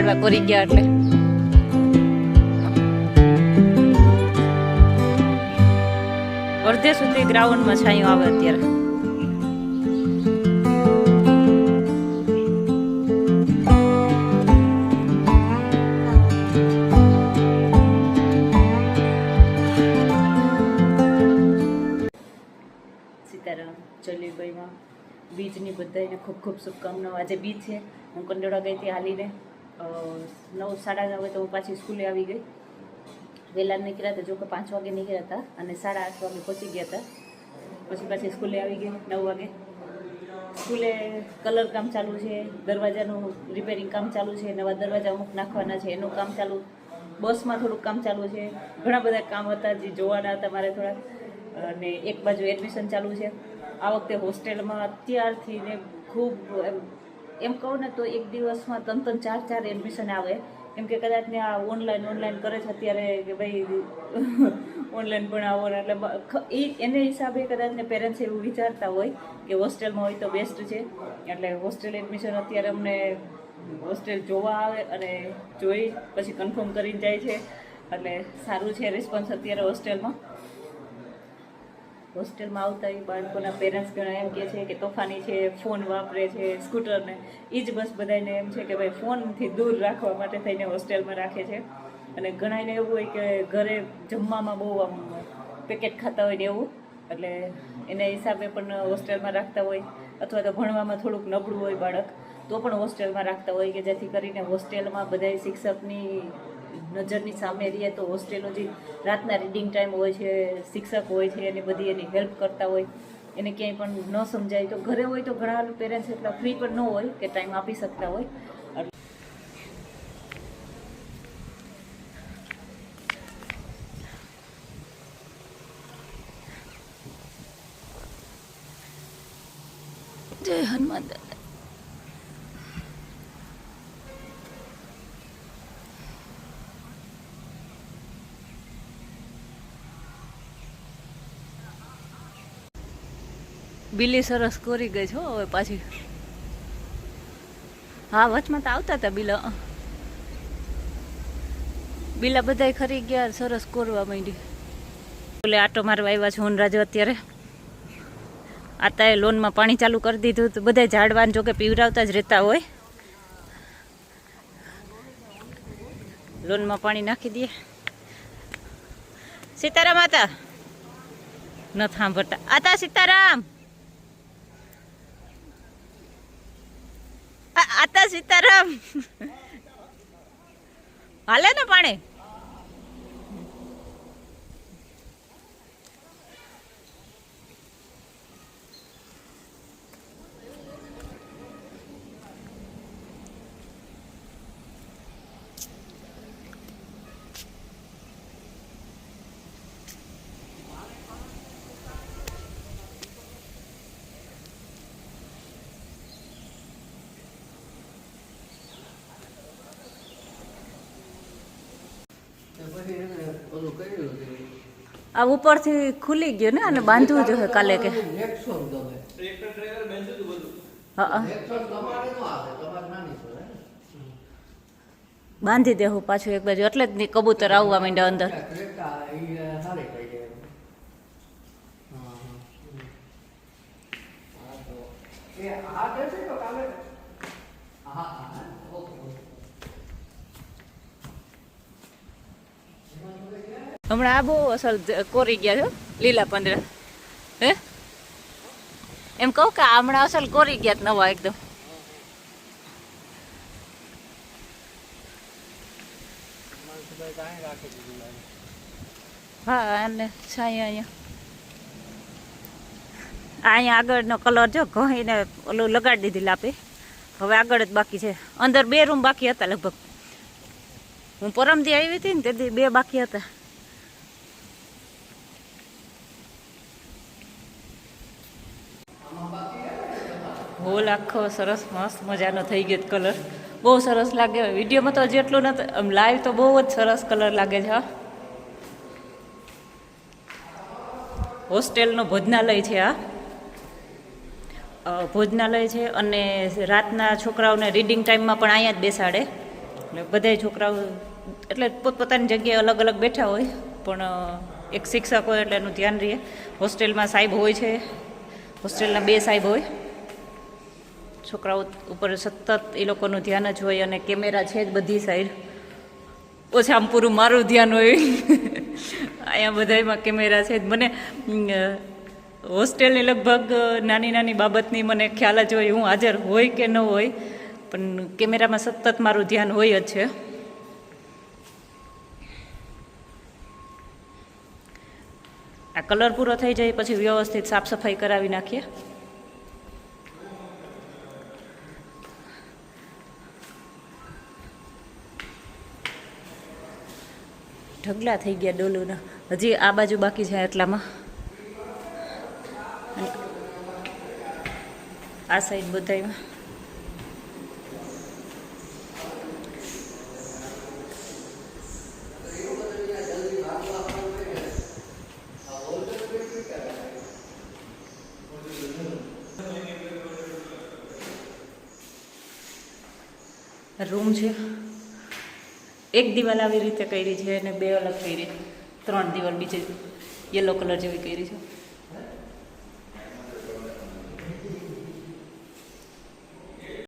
કેવા કરી ગયા એટલે અડધે સુધી ગ્રાઉન્ડમાં છાંયો આવે અત્યારે. સીતારામ. જલેભાઈમાં બીજની બધાને ખૂબ ખૂબ શુભકામનાઓ. આજે બીજ છે. હું કંડોળા ગઈ હતી હાલીને 9:30 તો હું પાછી સ્કૂલે આવી ગઈ. વહેલા નીકળ્યા હતા, જો કે 5 વાગે નીકળ્યા હતા અને 8:30 વાગે પહોંચી ગયા હતા. પછી પાછી સ્કૂલે આવી ગઈ 9 વાગે. સ્કૂલે કલર કામ ચાલુ છે, દરવાજાનું રિપેરિંગ કામ ચાલુ છે, નવા દરવાજા અમુક નાખવાના છે એનું કામ ચાલુ, બસમાં થોડુંક કામ ચાલુ છે, ઘણા બધા કામ હતા જે જોવાના હતા મારે થોડાક. અને એક બાજુ એડમિશન ચાલુ છે. આ વખતે હોસ્ટેલમાં અત્યારથી ને ખૂબ એમ કહું ને તો એક દિવસમાં 3-4 એડમિશન આવે. કેમ કે કદાચ ને આ ઓનલાઈન કરે છે અત્યારે કે ભાઈ ઓનલાઈન ભણાવો, એટલે એને હિસાબે કદાચ ને પેરેન્ટ્સ એવું વિચારતા હોય કે હોસ્ટેલમાં હોય તો બેસ્ટ છે. એટલે હોસ્ટેલ એડમિશન અત્યારે અમને હોસ્ટેલ જોવા આવે અને જોઈ પછી કન્ફર્મ કરીને જાય છે. એટલે સારું છે રિસ્પોન્સ અત્યારે હોસ્ટેલમાં આવતા એ બાળકોના પેરેન્ટ્સ ઘણા એમ કહે છે કે તોફાની છે, ફોન વાપરે છે, સ્કૂટરને, એ જ બસ બધાને એમ છે કે ભાઈ ફોનથી દૂર રાખવા માટે થઈને હોસ્ટેલમાં રાખે છે. અને ઘણાને એવું હોય કે ઘરે જમવામાં બહુ આમ પેકેટ ખાતા હોય ને એવું, એટલે એના હિસાબે પણ હોસ્ટેલમાં રાખતા હોય. અથવા તો ભણવામાં થોડુંક નબળું હોય બાળક તો પણ હોસ્ટેલમાં રાખતા હોય કે જેથી કરીને હોસ્ટેલમાં બધા શિક્ષકની નજરની સામે રહીએ તો હોસ્ટેલનો જે રાતના રીડિંગ ટાઈમ હોય છે, શિક્ષક હોય છે એની બધી એની હેલ્પ કરતા હોય. એને ક્યાંય પણ ન સમજાય તો ઘરે હોય તો ઘણા પેરેન્ટ્સ એટલા ફ્રી પણ ન હોય કે ટાઈમ આપી શકતા હોય. જય હનુમાન દાદા. બિલી સરસ કોરી ગઈ છો હવે પાછી. હા, વચમાં તો આવતા હતા બિલા બધાય ખરી ગયા, સરસ કોરવા માંડી. એટલે આટો મારવા આવ્યા છે હોનરાજ અત્યારે. આતાએ લોનમાં પાણી ચાલુ કરી દીધું તો બધા ઝાડવાન જો કે પીવરાવતા જ રહેતા હોય. લોનમાં પાણી નાખી દઈએ. સીતારામ આતા ન સાંભળતા. આતા સીતારામ, આતા સીતારામ. હાલે ને પાણી. આ ઉપરથી ખુલી ગયો ને, અને બાંધવું જોઈએ કાલે કે. બાંધી દેવું પાછું એક બાજુ, એટલે જ નહીં કબૂતર આવવા માંડ્યા અંદર. હમણાં આ બહુ અસલ કોરી ગયા છો લીલા પાંદડા. હે એમ કહું કે હમણાં અસલ કોરી ગયા નવા એકદમ. હા, અને છાંય અહીંયા આગળનો કલર જો ઘહીને ઓલું લગાડી દીધી લાપી. હવે આગળ જ બાકી છે. અંદર 2 રૂમ બાકી હતા લગભગ. હું પરમદી આવી હતી ને તેથી 2 બાકી હતા. હોલ આખો સરસ મસ્ત મજાનો થઈ ગયો કલર. બહુ સરસ લાગે. વિડીયોમાં તો જેટલું નથી, આમ લાઈવ તો બહુ જ સરસ કલર લાગે છે. હોસ્ટેલનો ભોજનાલય છે આ. ભોજનાલય છે અને રાતના છોકરાઓને રીડિંગ ટાઈમમાં પણ અહીંયા જ બેસાડે. એટલે બધાય છોકરાઓ એટલે પોતપોતાની જગ્યાએ અલગ અલગ બેઠા હોય, પણ એક શિક્ષક હોય એટલે એનું ધ્યાન રહે. હોસ્ટેલમાં સાહેબ હોય છે, હોસ્ટેલના 2 સાહેબ હોય. છોકરાઓ ઉપર સતત એ લોકોનું ધ્યાન જ હોય, અને કેમેરા છે જ બધી સાઈડ. ઓછામાં પૂરું મારું ધ્યાન હોય. અહીંયા બધામાં કેમેરા છે જ. મને હોસ્ટેલની લગભગ નાની નાની બાબતની મને ખ્યાલ જ હોય, હું હાજર હોય કે ન હોય, પણ કેમેરામાં સતત મારું ધ્યાન હોય જ છે. આ કલર પૂરો થઈ જાય પછી વ્યવસ્થિત સાફ સફાઈ કરાવી નાખીએ. ઢગલા થઈ ગયા ડોલુના, હજી આ બાજુ બાકી છે એટલામાં. આ સાઈડ બધામાં રૂમ છે. એક દિવાલ આવી રીતે કરી છે અને 2 અલગ કરી, 3 દિવાલ બીજે યલો કલર જેવી કરી છે.